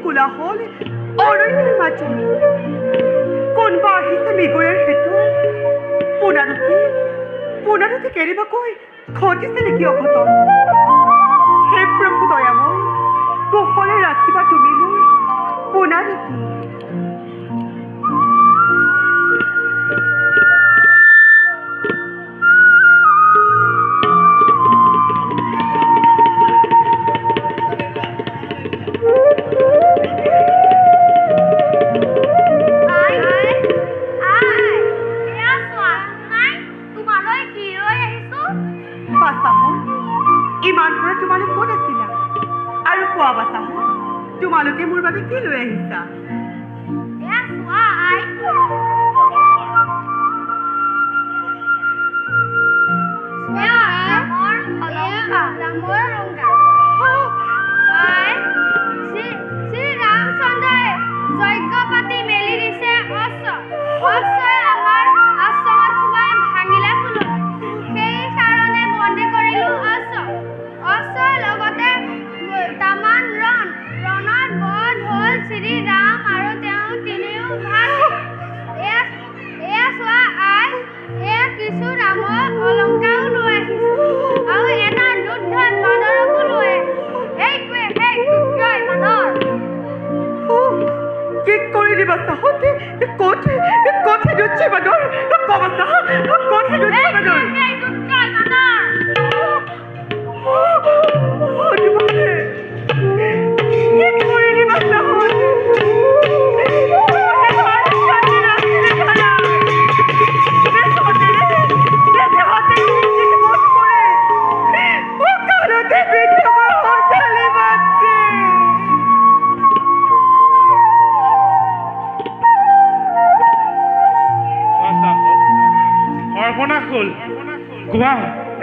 কোলাহল অৰণ্যৰ মাজত কোনোবা আহিছে মৃগয়াৰ হেতু পোনাৰুতি কেনেবাকৈ ঘটিছে নেকি অঘটন? হে প্ৰভু দয়াময়, কুশলে ৰাখিবা তুমি মোৰ পোনাৰুতি। তোমালোক ক'ত আছিলা আৰু কোৱা বাচাহত তোমালোকে মোৰ বাবে কি লৈ আহিছা?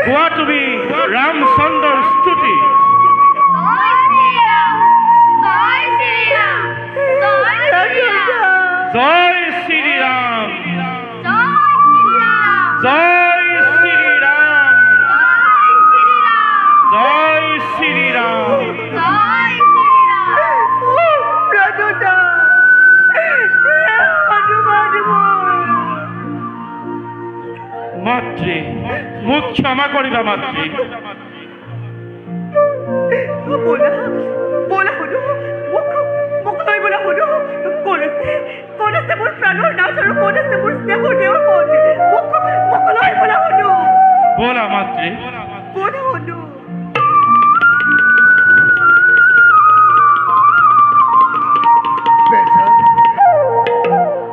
গোৱা তুমি ৰামচন্দ্ৰৰ স্তুতি। জয় শ্ৰীৰাম, জয় শ্ৰীৰাম, জয় শ্ৰীৰাম। মাতৃ, মোক ক্ষমা কৰিবা মাতৃ। মোৰ প্ৰাণৰ নাচ আৰু কোন আছে মোৰ স্নেহৰ দেৱৰ মন? বলা মাতৃ,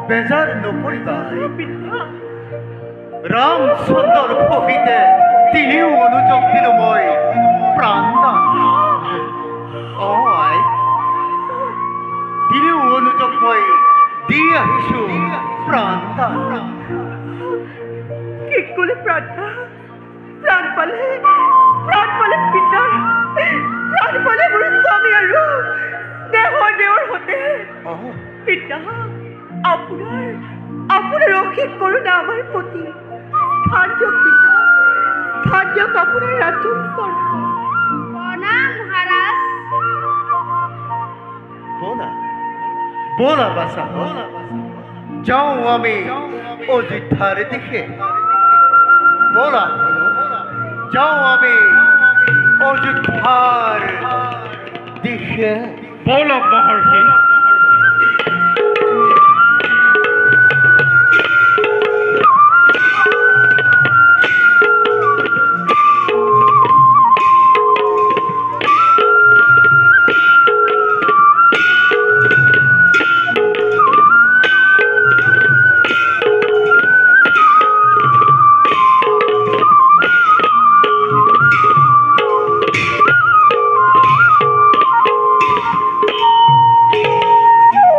বেজাৰ নকৰিবা। ৰামচন্দ্ৰৰ সহিতে তিনিও অনুযোগ দিলো মই প্ৰাণদান। তিনিও অনুযোগ মই দি আহিছো প্ৰাণদান। কি ক'লে প্ৰাণ পালে পিতাৰ প্ৰাণ পালে মোৰ স্বামী আৰু দেহৰ দেৱৰ সতে। পিতা, আপোনাৰ অশেষ কৰোণা আমাৰ প্ৰতি। স্থান দিয়ক পিতা, স্থান দিয়ক আপোনাৰ ৰাজত্ব। মহাৰাজ। বলা বাছা, যাওঁ আমি অযোধ্যাৰ দিশে। বলা যাওঁ আমি অযোধ্যাৰ দিশে। বলক মহৰ্ষি।